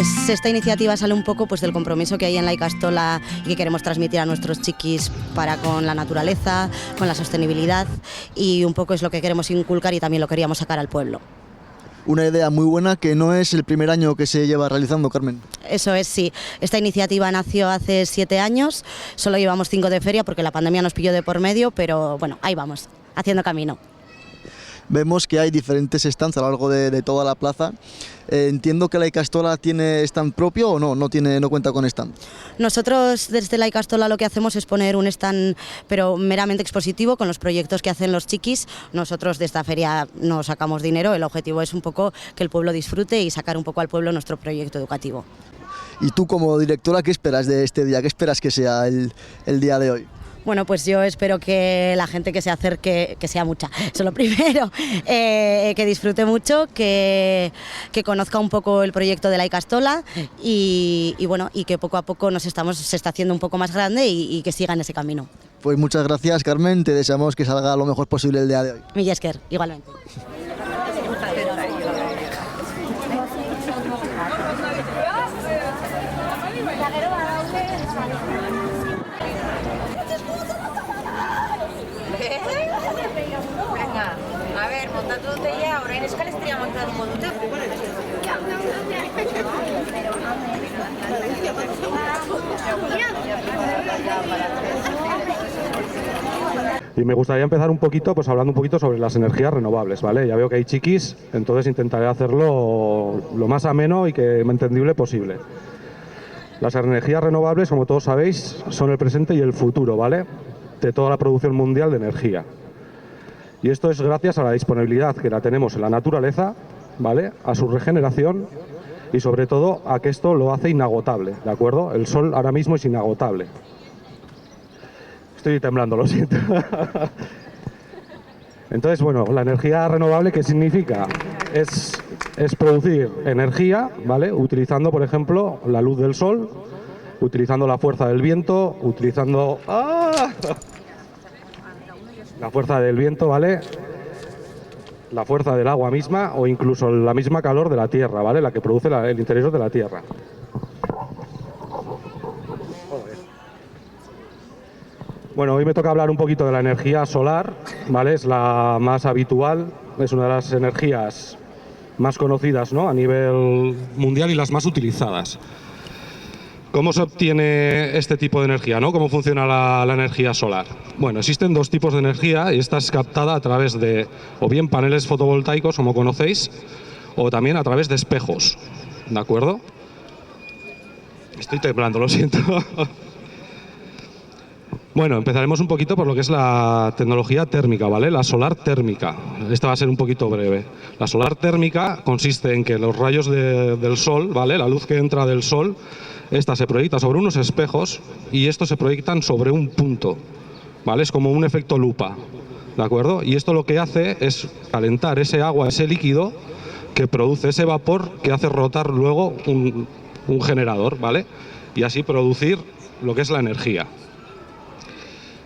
Pues esta iniciativa sale un poco pues del compromiso que hay en la Ikastola y que queremos transmitir a nuestros chiquis para con la naturaleza, con la sostenibilidad, y un poco es lo que queremos inculcar y también lo queríamos sacar al pueblo. Una idea muy buena que no es el primer año que se lleva realizando, Carmen. Eso es, sí. Esta iniciativa nació hace 7 años, solo llevamos 5 de feria porque la pandemia nos pilló de por medio, pero bueno, ahí vamos, haciendo camino. Vemos que hay diferentes stands a lo largo de toda la plaza. Entiendo que la Ikastola tiene stand propio o no cuenta con stand. Nosotros desde la Ikastola lo que hacemos es poner un stand pero meramente expositivo con los proyectos que hacen los chiquis. Nosotros de esta feria no sacamos dinero, el objetivo es un poco que el pueblo disfrute y sacar un poco al pueblo nuestro proyecto educativo. Y tú como directora, ¿qué esperas de este día? ¿Qué esperas que sea el día de hoy? Bueno, pues yo espero que la gente que se acerque, que sea mucha, eso es lo primero, que disfrute mucho, que conozca un poco el proyecto de la Ikastola y bueno, y que poco a poco se está haciendo un poco más grande y que siga en ese camino. Pues muchas gracias, Carmen, te deseamos que salga lo mejor posible el día de hoy. Mila esker, igualmente. A ver, montatu dute ja, orain eskalestria montatuko dute. Y me gustaría empezar un poquito, pues hablando un poquito sobre las energías renovables, ¿vale? Ya veo que hay chiquis, entonces intentaré hacerlo lo más ameno y que entendible posible. Las energías renovables, como todos sabéis, son el presente y el futuro, ¿vale? De toda la producción mundial de energía. Y esto es gracias a la disponibilidad que la tenemos en la naturaleza, ¿vale? A su regeneración y sobre todo a que esto lo hace inagotable, ¿de acuerdo? El sol ahora mismo es inagotable. Estoy temblando, lo siento. Entonces, bueno, la energía renovable, ¿qué significa? Es producir energía, ¿vale? Utilizando, por ejemplo, la luz del sol, utilizando la fuerza del viento, utilizando... la fuerza del viento, ¿vale? La fuerza del agua misma o incluso la misma calor de la tierra, ¿vale? La que produce el interior de la tierra. Bueno, hoy me toca hablar un poquito de la energía solar, ¿vale? Es la más habitual, es una de las energías más conocidas, ¿no? A nivel mundial y las más utilizadas. ¿Cómo se obtiene este tipo de energía, ¿no? ¿Cómo funciona la energía solar? Bueno, existen 2 tipos de energía y esta es captada a través de o bien paneles fotovoltaicos, como conocéis, o también a través de espejos, ¿de acuerdo? Estoy temblando, lo siento. Bueno, empezaremos un poquito por lo que es la tecnología térmica, ¿vale? La solar térmica. Esta va a ser un poquito breve. La solar térmica consiste en que los rayos del sol, ¿vale? La luz que entra del sol, esta se proyecta sobre unos espejos y estos se proyectan sobre un punto, ¿vale? Es como un efecto lupa, ¿de acuerdo? Y esto lo que hace es calentar ese agua, ese líquido que produce ese vapor que hace rotar luego un generador, ¿vale? Y así producir lo que es la energía.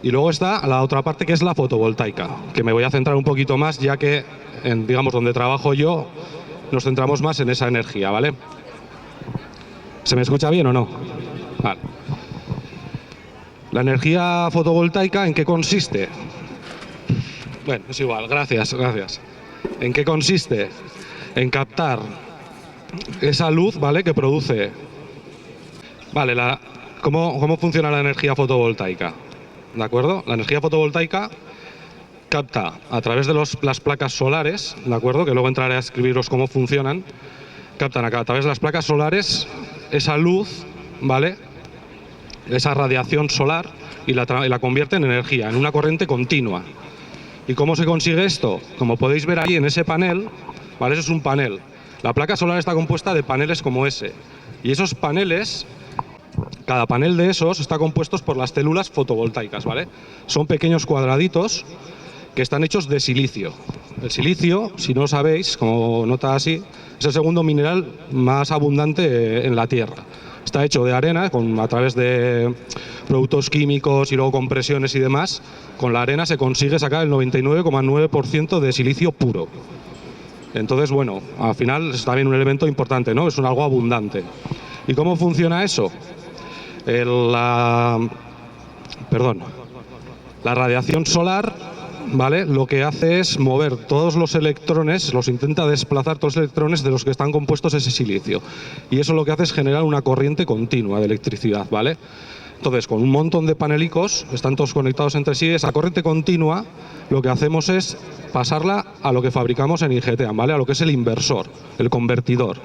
Y luego está la otra parte que es la fotovoltaica, que me voy a centrar un poquito más ya que, digamos, donde trabajo yo, nos centramos más en esa energía, ¿vale? ¿Se me escucha bien o no? Vale. ¿La energía fotovoltaica en qué consiste? Bueno, es igual, gracias. ¿En qué consiste? En captar esa luz, ¿vale? Que produce... Vale, ¿cómo funciona la energía fotovoltaica? ¿De acuerdo? La energía fotovoltaica capta a través de las placas solares, ¿de acuerdo? Que luego entraré a escribiros cómo funcionan. Captan acá a través de las placas solares esa luz, ¿vale? Esa radiación solar y la convierte en energía, en una corriente continua. ¿Y cómo se consigue esto? Como podéis ver ahí en ese panel, ¿vale? Eso es un panel. La placa solar está compuesta de paneles como ese. Y esos paneles, cada panel de esos está compuesto por las células fotovoltaicas, ¿vale? Son pequeños cuadraditos que están hechos de silicio. El silicio, si no lo sabéis, como nota así, es el segundo mineral más abundante en la Tierra. Está hecho de arena, a través de productos químicos y luego compresiones y demás. Con la arena se consigue sacar el 99,9% de silicio puro. Entonces, bueno, al final es también un elemento importante, ¿no? Es algo abundante. ¿Y cómo funciona eso? La radiación solar, ¿vale? Lo que hace es mover todos los electrones, los intenta desplazar todos los electrones de los que están compuestos ese silicio. Y eso lo que hace es generar una corriente continua de electricidad, ¿vale? Entonces, con un montón de panelicos, están todos conectados entre sí, esa corriente continua, lo que hacemos es pasarla a lo que fabricamos en IGETEAM, ¿vale? A lo que es el inversor, el convertidor.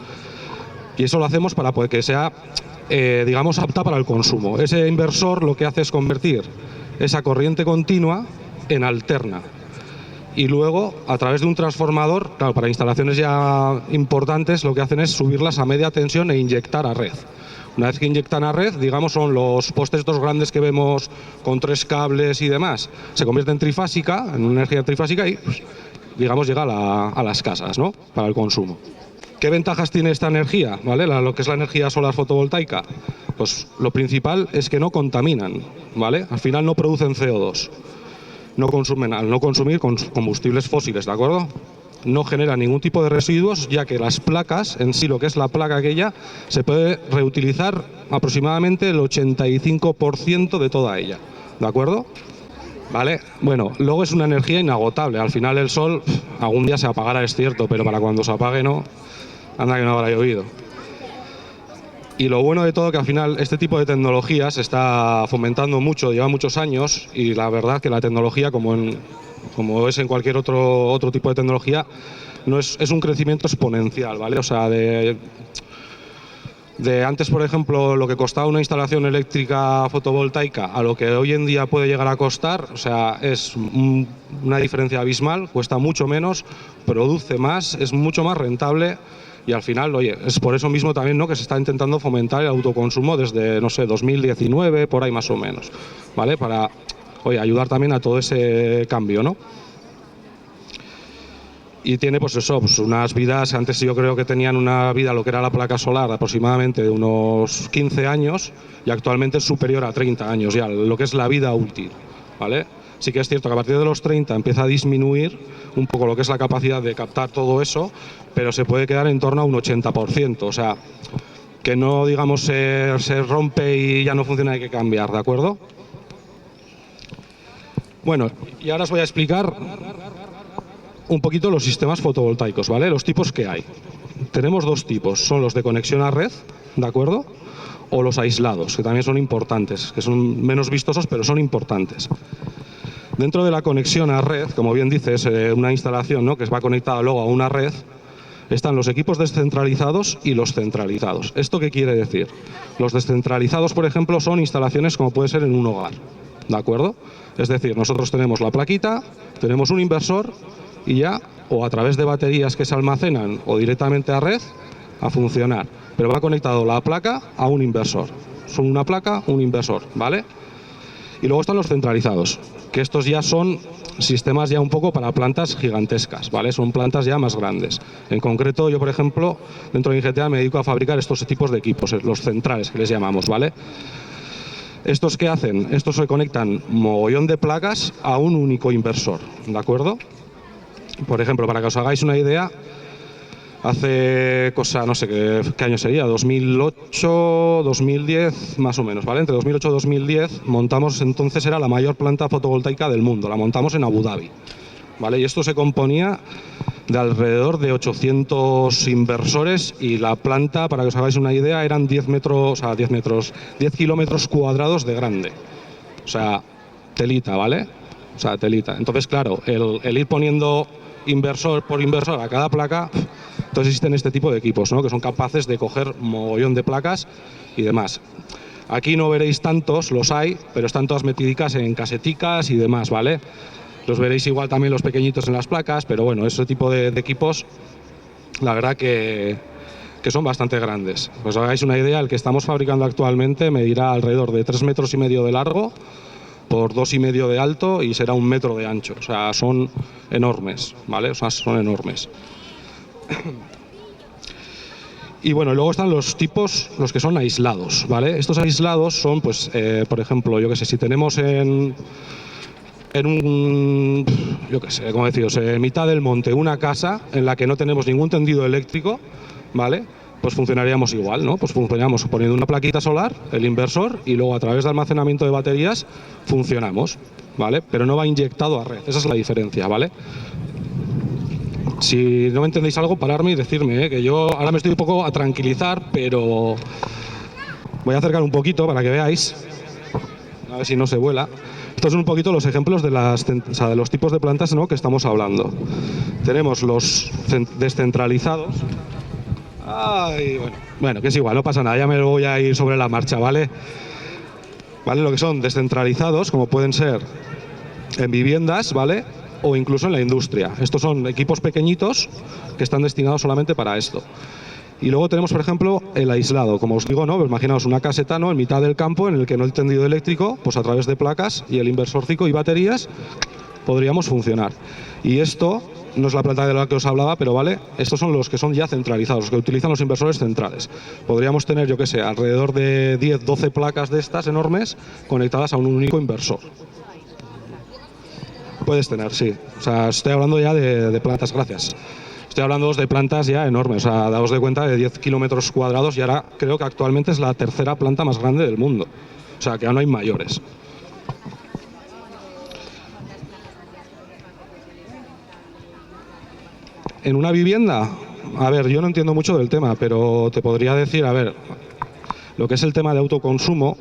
Y eso lo hacemos para poder que sea, digamos, apta para el consumo. Ese inversor lo que hace es convertir esa corriente continua en alterna. Y luego, a través de un transformador, claro, para instalaciones ya importantes, lo que hacen es subirlas a media tensión e inyectar a red. Una vez que inyectan a red, digamos, son los postes estos grandes que vemos con 3 cables y demás, se convierte en trifásica, en una energía trifásica y, pues, digamos, llega a las casas, ¿no? Para el consumo. ¿Qué ventajas tiene esta energía? ¿Vale? Lo que es la energía solar fotovoltaica. Pues lo principal es que no contaminan, ¿vale? Al final no producen CO2. No consumen, al no consumir combustibles fósiles, ¿de acuerdo? No genera ningún tipo de residuos, ya que las placas, en sí lo que es la placa aquella, se puede reutilizar aproximadamente el 85% de toda ella, ¿de acuerdo? ¿Vale? Bueno, luego es una energía inagotable. Al final el sol algún día se apagará, es cierto, pero para cuando se apague no, anda que no habrá llovido. Y lo bueno de todo que al final este tipo de tecnologías se está fomentando mucho, lleva muchos años, y la verdad que la tecnología, como es en cualquier otro tipo de tecnología, no es un crecimiento exponencial, ¿vale? O sea, de antes, por ejemplo, lo que costaba una instalación eléctrica fotovoltaica a lo que hoy en día puede llegar a costar, o sea, es una diferencia abismal, cuesta mucho menos, produce más, es mucho más rentable. Y al final, oye, es por eso mismo también, ¿no?, que se está intentando fomentar el autoconsumo desde, no sé, 2019, por ahí más o menos, ¿vale? Para, oye, ayudar también a todo ese cambio, ¿no? Y tiene, pues eso, pues unas vidas, antes yo creo que tenían una vida, lo que era la placa solar, aproximadamente de unos 15 años, y actualmente es superior a 30 años ya, lo que es la vida útil, ¿vale? Sí que es cierto que a partir de los 30 empieza a disminuir un poco lo que es la capacidad de captar todo eso, pero se puede quedar en torno a un 80%, o sea, que no, digamos, se rompe y ya no funciona, hay que cambiar, ¿de acuerdo? Bueno, y ahora os voy a explicar un poquito los sistemas fotovoltaicos, ¿vale? Los tipos que hay. Tenemos 2 tipos, son los de conexión a red, ¿de acuerdo? O los aislados, que también son importantes, que son menos vistosos, pero son importantes. Dentro de la conexión a red, como bien dice, es una instalación, ¿no?, que va conectada luego a una red, están los equipos descentralizados y los centralizados. ¿Esto qué quiere decir? Los descentralizados, por ejemplo, son instalaciones como puede ser en un hogar, ¿de acuerdo? Es decir, nosotros tenemos la plaquita, tenemos un inversor y ya, o a través de baterías que se almacenan o directamente a red, a funcionar. Pero va conectado la placa a un inversor. Son una placa, un inversor, ¿vale? Y luego están los centralizados, que estos ya son sistemas ya un poco para plantas gigantescas, ¿vale? Son plantas ya más grandes. En concreto, yo, por ejemplo, dentro de IGETEAM me dedico a fabricar estos tipos de equipos, los centrales, que les llamamos, ¿vale? ¿Estos qué hacen? Estos se conectan mogollón de placas a un único inversor, ¿de acuerdo? Por ejemplo, para que os hagáis una idea, hace no sé qué año sería, 2008, 2010, más o menos, ¿vale? Entre 2008 y 2010 montamos, entonces era la mayor planta fotovoltaica del mundo, la montamos en Abu Dhabi, ¿vale? Y esto se componía de alrededor de 800 inversores y la planta, para que os hagáis una idea, eran 10 kilómetros cuadrados de grande. O sea, telita, ¿vale? O sea, telita. Entonces, claro, el ir poniendo inversor por inversor a cada placa, entonces existen este tipo de equipos, ¿no?, que son capaces de coger mogollón de placas y demás. Aquí no veréis tantos, los hay, pero están todas metidicas en caseticas y demás, ¿vale? Los veréis igual también los pequeñitos en las placas, pero bueno, ese tipo de equipos, la verdad que son bastante grandes. Pues os hagáis una idea, el que estamos fabricando actualmente medirá alrededor de 3,5 metros de largo por 2,5 metros de alto y será 1 metro de ancho. O sea, son enormes, ¿vale? O sea, son enormes. Y bueno, luego están los tipos, los que son aislados, ¿vale? Estos aislados son, pues, por ejemplo, yo qué sé, si tenemos en en un, yo qué sé, como deciros, en mitad del monte, una casa en la que no tenemos ningún tendido eléctrico, ¿vale? Pues funcionaríamos igual, ¿no? Pues funcionaríamos poniendo una plaquita solar, el inversor, y luego a través de almacenamiento de baterías funcionamos, ¿vale? Pero no va inyectado a red, esa es la diferencia, ¿vale? Si no me entendéis algo, pararme y decirme, que yo ahora me estoy un poco a tranquilizar, pero voy a acercar un poquito para que veáis, a ver si no se vuela. Estos son un poquito los ejemplos de los tipos de plantas, ¿no?, que estamos hablando. Tenemos los descentralizados. Ay, bueno, que es igual, no pasa nada, ya me lo voy a ir sobre la marcha, ¿vale? ¿Vale? Lo que son descentralizados, como pueden ser en viviendas, ¿vale? O incluso en la industria. Estos son equipos pequeñitos que están destinados solamente para esto. Y luego tenemos, por ejemplo, el aislado. Como os digo, ¿no? Pues imaginaos una caseta, ¿no?, en mitad del campo en el que no hay tendido eléctrico, pues a través de placas y el inversorcico y baterías podríamos funcionar. Y esto no es la planta de la que os hablaba, pero vale, estos son los que son ya centralizados, los que utilizan los inversores centrales. Podríamos tener, yo qué sé, alrededor de 10, 12 placas de estas enormes conectadas a un único inversor. Puedes tener, sí. O sea, estoy hablando ya de plantas, gracias. Estoy hablando de plantas ya enormes, o sea, daos de cuenta, de 10 kilómetros cuadrados, y ahora creo que actualmente es la tercera planta más grande del mundo. O sea, que aún no hay mayores. En una vivienda, a ver, yo no entiendo mucho del tema, pero te podría decir, a ver, lo que es el tema de autoconsumo,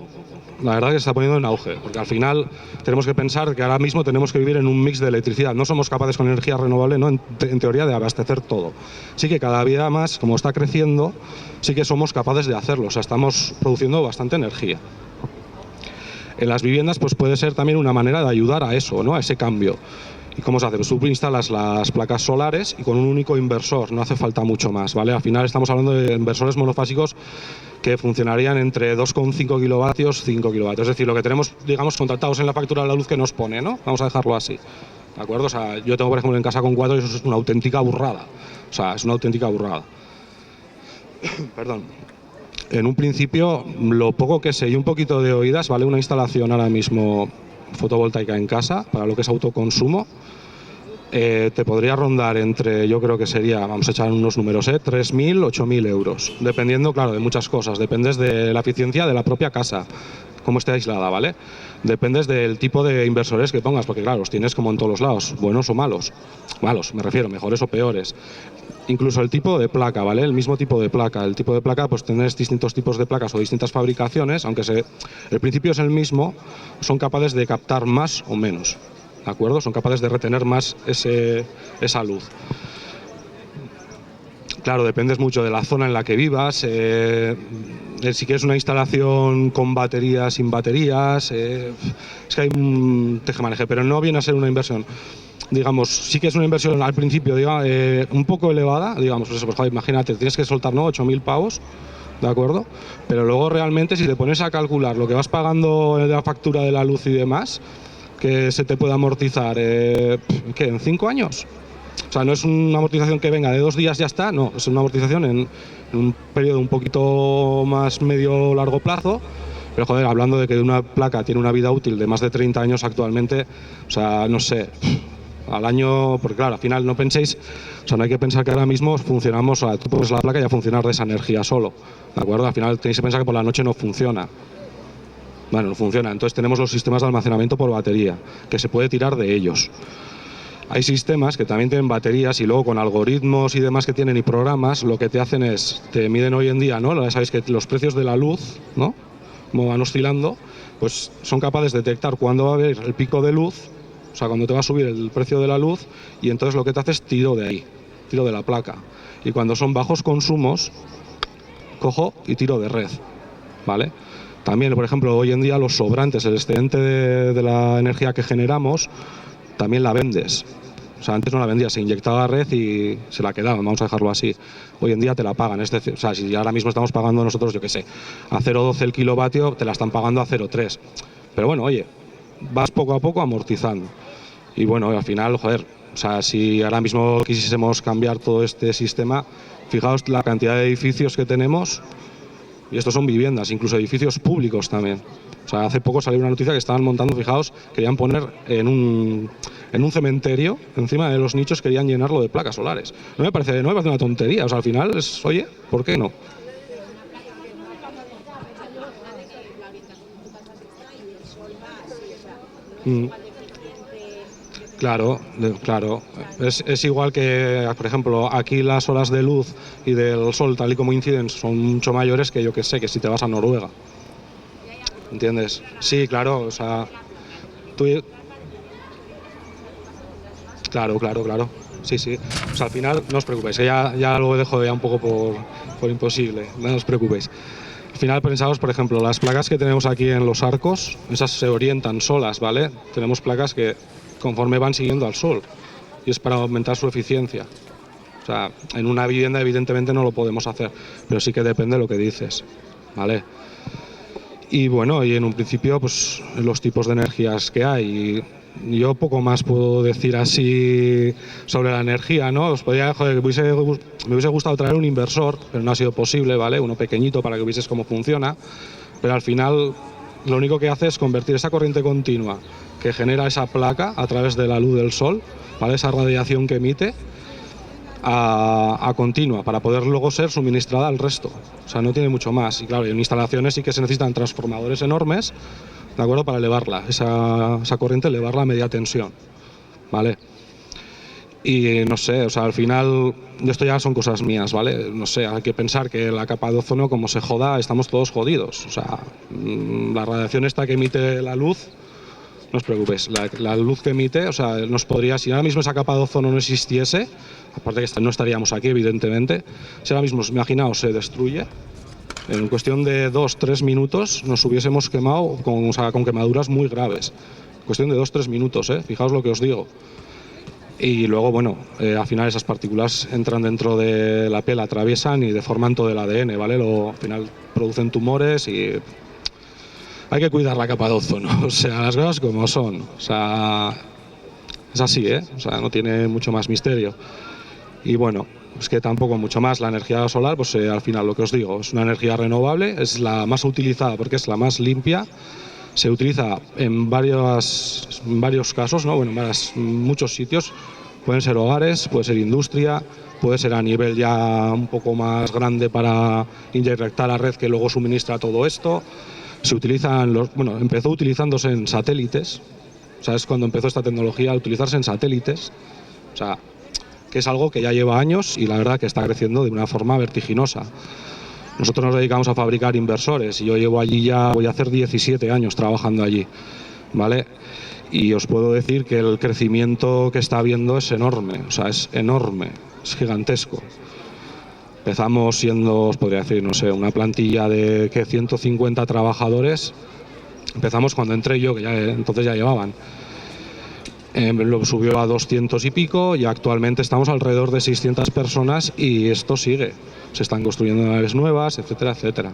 la verdad que se está poniendo en auge, porque al final tenemos que pensar que ahora mismo tenemos que vivir en un mix de electricidad. No somos capaces con energía renovable, ¿no?, en teoría, de abastecer todo. Sí que cada día más, como está creciendo, sí que somos capaces de hacerlo, o sea, estamos produciendo bastante energía. En las viviendas, pues puede ser también una manera de ayudar a eso, ¿no?, a ese cambio. ¿Y cómo se hace? Pues tú instalas las placas solares y con un único inversor, no hace falta mucho más, ¿vale? Al final estamos hablando de inversores monofásicos que funcionarían entre 2,5 kilovatios, 5 kilovatios. Es decir, lo que tenemos, digamos, contratados en la factura de la luz que nos pone, ¿no? Vamos a dejarlo así, ¿de acuerdo? O sea, yo tengo, por ejemplo, en casa con 4 y eso es una auténtica burrada. O sea, es una auténtica burrada. Perdón. En un principio, lo poco que sé y un poquito de oídas, ¿vale? Una instalación ahora mismo fotovoltaica en casa, para lo que es autoconsumo, te podría rondar entre, yo creo que sería, vamos a echar unos números, 3.000, 8.000 euros, dependiendo, claro, de muchas cosas. Dependes de la eficiencia de la propia casa, cómo esté aislada, ¿vale? Dependes del tipo de inversores que pongas, porque claro, los tienes como en todos los lados, buenos o malos. Malos, me refiero, mejores o peores. Incluso el tipo de placa, ¿vale? El mismo tipo de placa. El tipo de placa, pues tenés distintos tipos de placas o distintas fabricaciones, aunque el principio es el mismo, son capaces de captar más o menos, ¿de acuerdo? Son capaces de retener más esa luz. Claro, dependes mucho de la zona en la que vivas, si quieres una instalación con baterías, sin baterías, es que hay un tejemaneje, pero no viene a ser una inversión. Digamos, sí que es una inversión al principio, digamos, un poco elevada, digamos, pues eso, pues joder, imagínate, tienes que soltar, ¿no?, 8.000 pavos, ¿de acuerdo? Pero luego realmente si te pones a calcular lo que vas pagando de la factura de la luz y demás, que se te puede amortizar, ¿qué? ¿En 5 años? O sea, no es una amortización que venga de 2 días ya está, no, es una amortización en un periodo un poquito más medio largo plazo. Pero joder, hablando de que una placa tiene una vida útil de más de 30 años actualmente, o sea, no sé, al año, porque claro, al final no penséis, o sea, no hay que pensar que ahora mismo funcionamos, o sea, tú pones la placa y a funcionar de esa energía solo, ¿de acuerdo? Al final tenéis que pensar que por la noche no funciona. Bueno, no funciona. Entonces tenemos los sistemas de almacenamiento por batería, que se puede tirar de ellos. Hay sistemas que también tienen baterías y luego con algoritmos y demás que tienen y programas, lo que te hacen es, te miden hoy en día, ¿no? Ya sabéis que los precios de la luz, ¿no?, como van oscilando, pues son capaces de detectar cuándo va a haber el pico de luz, o sea, cuando te va a subir el precio de la luz, y entonces lo que te hace es tiro de ahí, tiro de la placa. Y cuando son bajos consumos, cojo y tiro de red, ¿vale? También, por ejemplo, hoy en día los sobrantes, el excedente de la energía que generamos, también la vendes. O sea, antes no la vendías, se inyectaba a red y se la quedaban, vamos a dejarlo así. Hoy en día te la pagan, es decir, o sea, si ahora mismo estamos pagando nosotros, yo qué sé, a 0,12 el kilovatio, te la están pagando a 0,3. Pero bueno, oye, vas poco a poco amortizando. Y bueno, al final, joder, o sea, si ahora mismo quisiésemos cambiar todo este sistema, fijaos la cantidad de edificios que tenemos Y estos son viviendas, incluso edificios públicos también. O sea, hace poco salió una noticia que estaban montando, fijaos, querían poner en un cementerio, encima de los nichos, querían llenarlo de placas solares. No me parece una tontería. O sea, al final es, oye, ¿por qué no? Claro, claro. Es igual que, por ejemplo, aquí las horas de luz y del sol, tal y como inciden, son mucho mayores que yo que sé, que si te vas a Noruega. ¿Entiendes? Sí, claro, o sea, tú... Claro. Sí, sí. O sea, al final, no os preocupéis, ya lo dejo ya un poco por imposible, no os preocupéis. Al final pensaos, por ejemplo, las placas que tenemos aquí en los arcos, esas se orientan solas, ¿vale? Tenemos placas que conforme van siguiendo al sol y es para aumentar su eficiencia. O sea, en una vivienda evidentemente no lo podemos hacer, pero sí que depende de lo que dices, ¿vale? Y bueno, y en un principio, pues los tipos de energías que hay. Yo poco más puedo decir así sobre la energía, ¿no? Os podría, me hubiese gustado traer un inversor, pero no ha sido posible, ¿vale? Uno pequeñito para que vieses cómo funciona, pero al final lo único que hace es convertir esa corriente continua que genera esa placa a través de la luz del sol, ¿vale? Esa radiación que emite, a continua, para poder luego ser suministrada al resto. O sea, no tiene mucho más. Y claro, en instalaciones sí que se necesitan transformadores enormes, ¿de acuerdo? Para elevarla, esa corriente, elevarla a media tensión, ¿vale? Y no sé, o sea, al final, esto ya son cosas mías, ¿vale? No sé, hay que pensar que la capa de ozono, como se joda, estamos todos jodidos. O sea, la radiación esta que emite la luz, no os preocupéis, la luz que emite, o sea, nos podría, si ahora mismo esa capa de ozono no existiese, aparte que no estaríamos aquí, evidentemente, si ahora mismo, imaginaos, se destruye, en cuestión de 2-3 minutos nos hubiésemos quemado con quemaduras muy graves. Cuestión de 2-3 minutos, fijaos lo que os digo. Y luego, bueno, al final esas partículas entran dentro de la piel, atraviesan y deforman todo el ADN, ¿vale? Al final producen tumores y hay que cuidar la capa de ozono, o sea, las cosas como son. O sea, es así, o sea, no tiene mucho más misterio. Y bueno, es que tampoco mucho más. La energía solar, pues al final lo que os digo, es una energía renovable, es la más utilizada porque es la más limpia. Se utiliza en varios casos, ¿no? Bueno, en muchos sitios. Pueden ser hogares, puede ser industria, puede ser a nivel ya un poco más grande para inyectar la red que luego suministra todo esto. Se utilizan empezó utilizándose en satélites. O sea, es cuando empezó esta tecnología a utilizarse en satélites. O sea, que es algo que ya lleva años y la verdad que está creciendo de una forma vertiginosa. Nosotros nos dedicamos a fabricar inversores y yo llevo allí ya, voy a hacer 17 años trabajando allí, ¿vale? Y os puedo decir que el crecimiento que está habiendo es enorme, o sea, es enorme, es gigantesco. Empezamos siendo, os podría decir, no sé, una plantilla de 150 trabajadores. Empezamos cuando entré yo, que entonces ya llevaban. Lo subió a 200 y pico y actualmente estamos alrededor de 600 personas y esto sigue. Se están construyendo naves nuevas, etcétera, etcétera,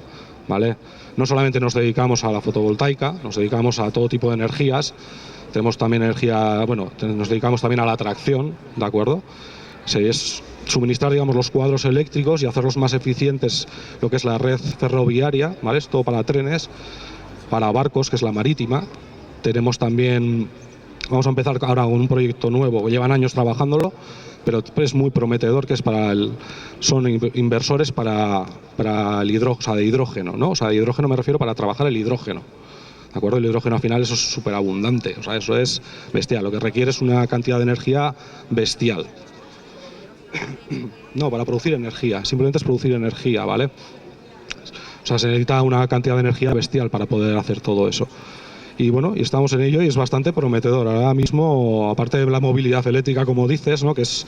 ¿vale? No solamente nos dedicamos a la fotovoltaica, nos dedicamos a todo tipo de energías. Tenemos también nos dedicamos también a la tracción, ¿de acuerdo? Es suministrar, digamos, los cuadros eléctricos y hacerlos más eficientes, lo que es la red ferroviaria, ¿vale? Es todo para trenes, para barcos, que es la marítima. Tenemos también... Vamos a empezar ahora con un proyecto nuevo, llevan años trabajándolo, pero es muy prometedor, que es son inversores para el hidrógeno, de hidrógeno, ¿no? O sea, de hidrógeno me refiero para trabajar el hidrógeno, ¿de acuerdo? El hidrógeno al final eso es súper abundante, o sea, eso es bestial, lo que requiere es una cantidad de energía bestial. No, para producir energía, simplemente es producir energía, ¿vale? O sea, se necesita una cantidad de energía bestial para poder hacer todo eso. Y bueno, y estamos en ello y es bastante prometedor. Ahora mismo, aparte de la movilidad eléctrica, como dices, ¿no? Que es,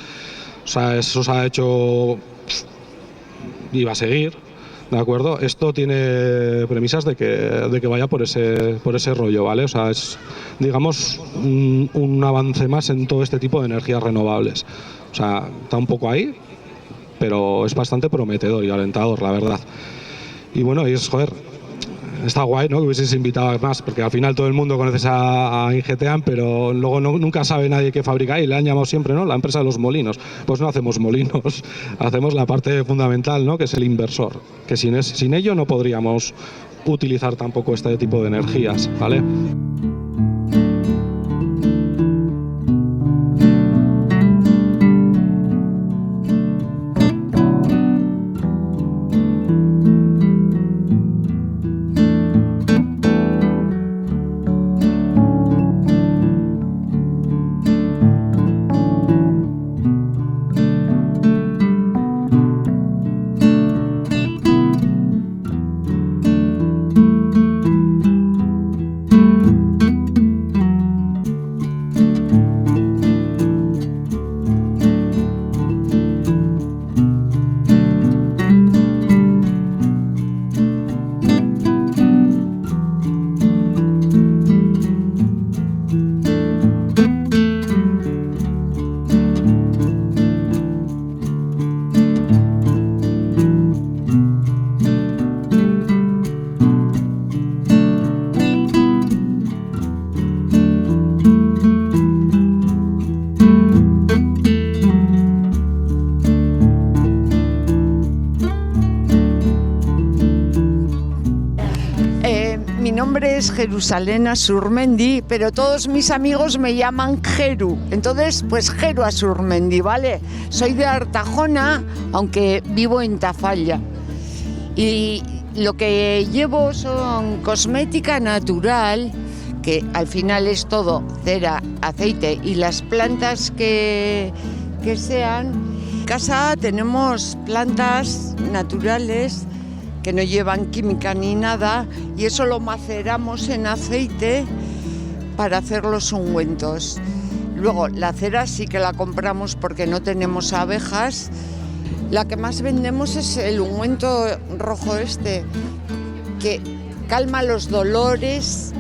o sea, eso se ha hecho y va a seguir, ¿de acuerdo? Esto tiene premisas de que vaya por ese rollo, ¿vale? O sea, es, digamos, un avance más en todo este tipo de energías renovables. O sea, está un poco ahí, pero es bastante prometedor y alentador, la verdad. Y bueno, y es, joder, está guay, ¿no? Que hubieses invitado más, porque al final todo el mundo conoce a Ingeteam, pero luego nunca sabe nadie qué fabrica y le han llamado siempre, ¿no? La empresa de los molinos. Pues no hacemos molinos, hacemos la parte fundamental, ¿no? Que es el inversor, que sin ello no podríamos utilizar tampoco este tipo de energías, ¿vale? Mi nombre es Jerusalén Asurmendi, pero todos mis amigos me llaman Jeru. Entonces, pues Jeru Asurmendi, ¿vale? Soy de Artajona, aunque vivo en Tafalla. Y lo que llevo son cosmética natural, que al final es todo cera, aceite y las plantas que sean. En casa tenemos plantas naturales que no llevan química ni nada, y eso lo maceramos en aceite para hacer los ungüentos. Luego, la cera sí que la compramos porque no tenemos abejas. La que más vendemos es el ungüento rojo este, que calma los dolores